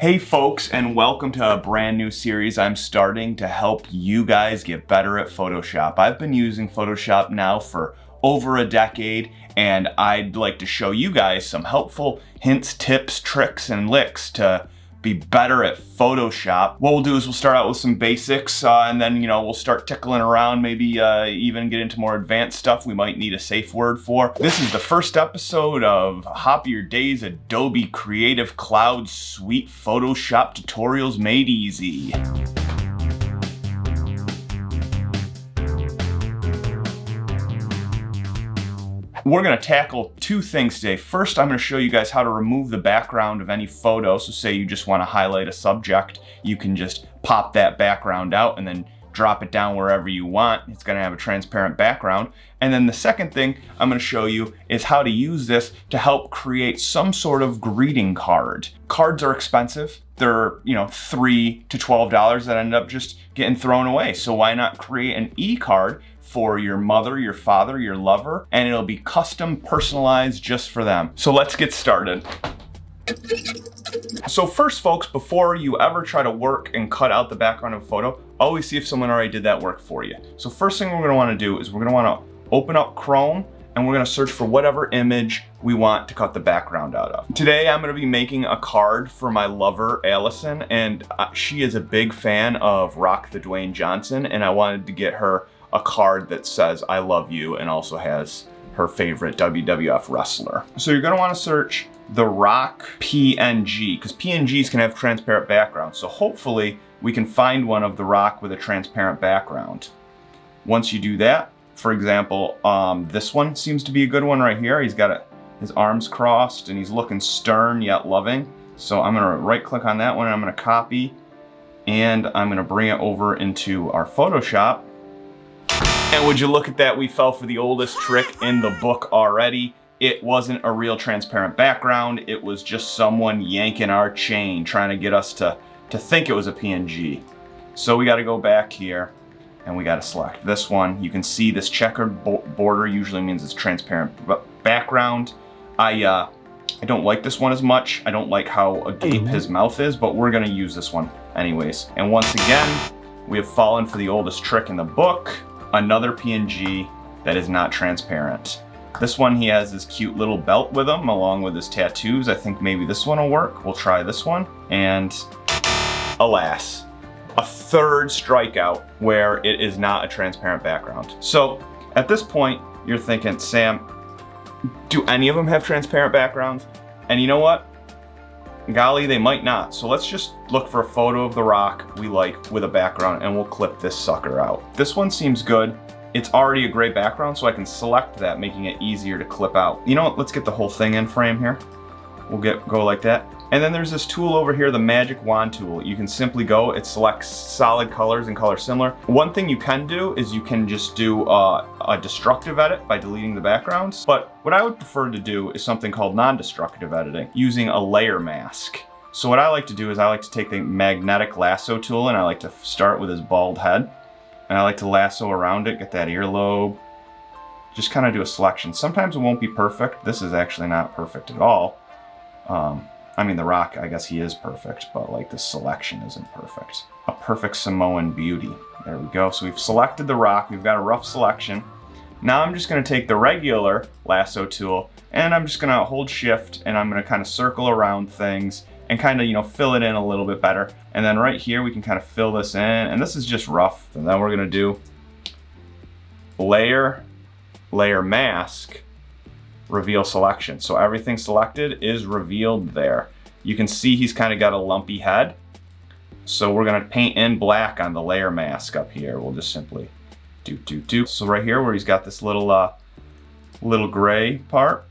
Hey folks, and welcome to a brand new series I'm starting to help you guys get better at Photoshop. I've been using Photoshop now for over a decade, and I'd like to show you guys some helpful hints, tips, tricks, and licks to be better at Photoshop. What we'll do is we'll start out with some basics, and then we'll start tickling around, maybe even get into more advanced stuff we might need a safe word for. This is the first episode of Hoppierdays Adobe Creative Cloud Suite Photoshop Tutorials Made Easy. We're going to tackle two things today. First, I'm going to show you guys how to remove the background of any photo. So say you just want to highlight a subject, you can just pop that background out and then drop it down wherever you want. It's going to have a transparent background. And then the second thing I'm going to show you is how to use this to help create some sort of greeting card. Cards are expensive. They're, $3 to $12 that end up just getting thrown away. So why not create an e-card for your mother, your father, your lover, and it'll be custom personalized just for them. So let's get started. So first, folks, before you ever try to work and cut out the background of a photo, always see if someone already did that work for you. So first thing we're going to want to do is we're going to want to open up Chrome, and we're going to search for whatever image we want to cut the background out of. Today I'm going to be making a card for my lover, Allison, and she is a big fan of Rock the Dwayne Johnson, and I wanted to get her a card that says I love you and also has her favorite WWF wrestler. So you're going to want to search The Rock PNG, because PNGs can have transparent backgrounds. So hopefully we can find one of The Rock with a transparent background. Once you do that, for example, this one seems to be a good one right here. He's got his arms crossed and he's looking stern yet loving. So I'm going to right click on that one and I'm going to copy, and I'm going to bring it over into our Photoshop. And would you look at that, we fell for the oldest trick in the book already. It wasn't a real transparent background. It was just someone yanking our chain, trying to get us to think it was a PNG. So we got to go back here and we got to select this one. You can see this checkered border usually means it's transparent background. I don't like this one as much. I don't like how agape his mouth is, but we're going to use this one anyways. And once again, we have fallen for the oldest trick in the book. Another PNG that is not transparent. This one, he has his cute little belt with him along with his tattoos. I think maybe this one will work. We'll try this one. And alas, a third strikeout where it is not a transparent background. So at this point, you're thinking, Sam, do any of them have transparent backgrounds? And you know what? Golly, they might not. So let's just look for a photo of The Rock we like with a background, and we'll clip this sucker out. This one seems good. It's already a gray background, so I can select that, making it easier to clip out. You know what? Let's get the whole thing in frame here. We'll go like that. And then there's this tool over here, the magic wand tool. You can simply go, it selects solid colors and color similar. One thing you can do is you can just do a destructive edit by deleting the backgrounds. But what I would prefer to do is something called non-destructive editing using a layer mask. So what I like to do is I like to take the magnetic lasso tool, and I like to start with his bald head. And I like to lasso around it, get that earlobe. Just kind of do a selection. Sometimes it won't be perfect. This is actually not perfect at all. I mean, The Rock, I guess he is perfect, but like this selection isn't perfect. A perfect Samoan beauty. There we go. So we've selected The Rock. We've got a rough selection. Now I'm just going to take the regular lasso tool, and I'm just going to hold shift, and I'm going to kind of circle around things and kind of, fill it in a little bit better. And then right here, we can kind of fill this in, and this is just rough. And then we're going to do layer mask, reveal selection. So everything selected is revealed there. You can see he's kind of got a lumpy head. So we're going to paint in black on the layer mask up here. We'll just simply do. So right here where he's got this little gray part,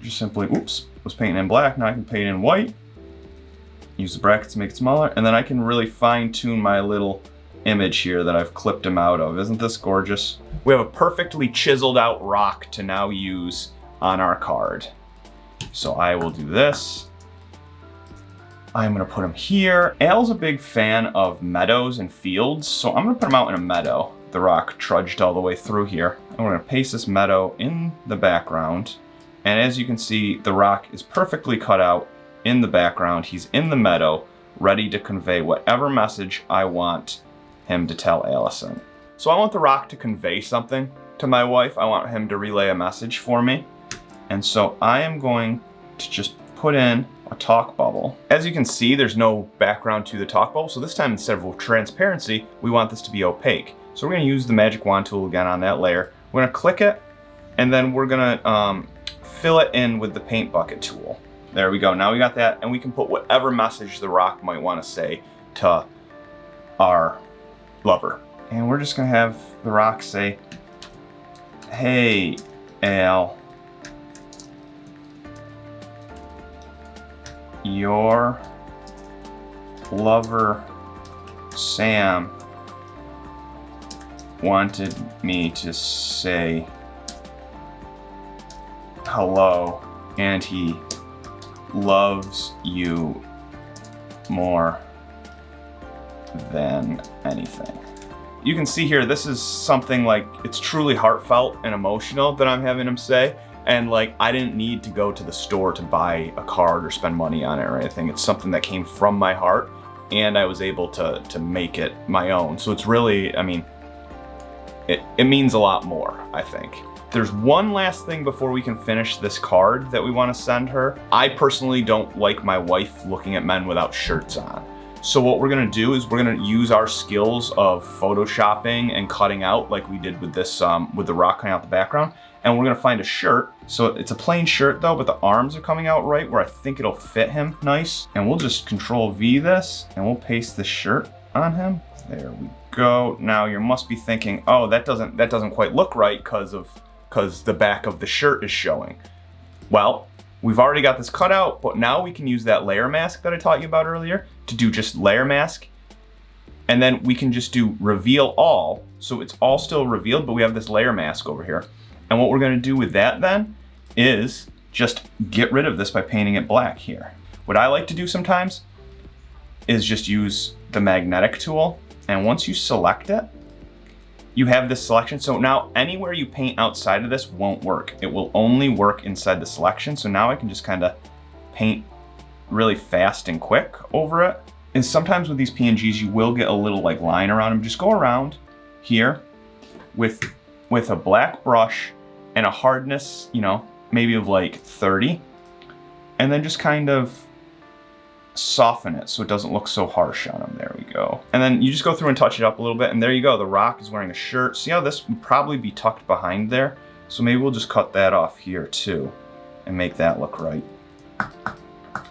just simply, was painting in black. Now I can paint in white. Use the brackets to make it smaller. And then I can really fine tune my little image here that I've clipped him out of. Isn't this gorgeous? We have a perfectly chiseled out rock to now use on our card. So I will do this. I'm gonna put him here. Al's a big fan of meadows and fields, so I'm gonna put him out in a meadow. The Rock trudged all the way through here. I'm gonna paste this meadow in the background. And as you can see, The Rock is perfectly cut out in the background. He's in the meadow. ready to convey whatever message I want him to tell Allison. So I want the rock to convey something to my wife. I want him to relay a message for me. And so I am going to just put in a talk bubble. As you can see, there's no background to the talk bubble. So this time, instead of transparency, we want this to be opaque. So we're gonna use the magic wand tool again on that layer. We're gonna click it, and then we're gonna fill it in with the paint bucket tool. There we go, now we got that, and we can put whatever message the rock might wanna say to our lover. And we're just gonna have the rock say, "Hey, Al, your lover, Sam, wanted me to say hello, and he loves you more than anything." You can see here, this is something like, it's truly heartfelt and emotional that I'm having him say. And like, I didn't need to go to the store to buy a card or spend money on it or anything. It's something that came from my heart, and I was able to make it my own. So it's really, I mean, it means a lot more, I think. There's one last thing before we can finish this card that we want to send her. I personally don't like my wife looking at men without shirts on. So what we're gonna do is we're gonna use our skills of photoshopping and cutting out, like we did with this, with the rock cutting out the background, and we're gonna find a shirt. So it's a plain shirt though, but the arms are coming out right where I think it'll fit him nice. And we'll just Control V this, and we'll paste the shirt on him. There we go. Now you must be thinking, oh, that doesn't quite look right because the back of the shirt is showing. Well, we've already got this cut out, but now we can use that layer mask that I taught you about earlier to do just layer mask. And then we can just do reveal all. So it's all still revealed, but we have this layer mask over here. And what we're gonna do with that then is just get rid of this by painting it black here. What I like to do sometimes is just use the magnetic tool. And once you select it, you have this selection. So now anywhere you paint outside of this won't work. It will only work inside the selection. So now I can just kind of paint really fast and quick over it. And sometimes with these PNGs, you will get a little like line around them. Just go around here with a black brush and a hardness, you know, maybe of like 30, and then just kind of soften it so it doesn't look so harsh on them. There we go. And then you just go through and touch it up a little bit, and there you go. The rock is wearing a shirt. See how this would probably be tucked behind there? So maybe we'll just cut that off here too and make that look right.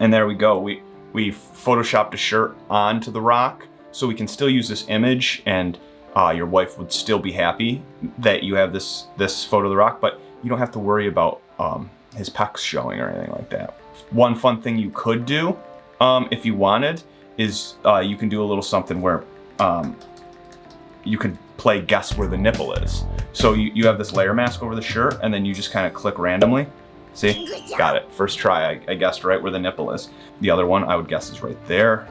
And there we go. We photoshopped a shirt onto the rock, so we can still use this image, and your wife would still be happy that you have this photo of the rock, but you don't have to worry about his pecs showing or anything like that. One fun thing you could do, if you wanted, is you can do a little something where you could play guess where the nipple is. So you have this layer mask over the shirt, and then you just kind of click randomly. See? Got it. First try, I guessed right where the nipple is. The other one I would guess is right there.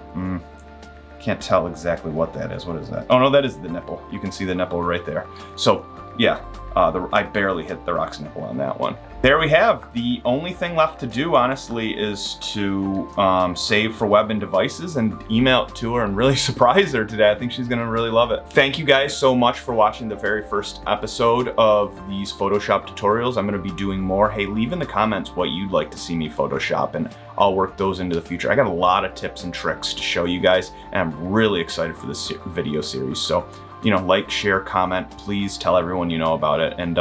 Can't tell exactly what that is. What is that? Oh no, that is the nipple. You can see the nipple right there. So yeah, I barely hit the rock's nipple on that one. There we have. The only thing left to do, honestly, is to save for web and devices and email it to her and really surprise her today. I think she's gonna really love it. Thank you guys so much for watching the very first episode of these Photoshop tutorials. I'm gonna be doing more. Hey, leave in the comments what you'd like to see me Photoshop, and I'll work those into the future. I got a lot of tips and tricks to show you guys, and I'm really excited for this video series. So, you know, like, share, comment, please tell everyone you know about it, and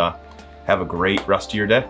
have a great rest of your day.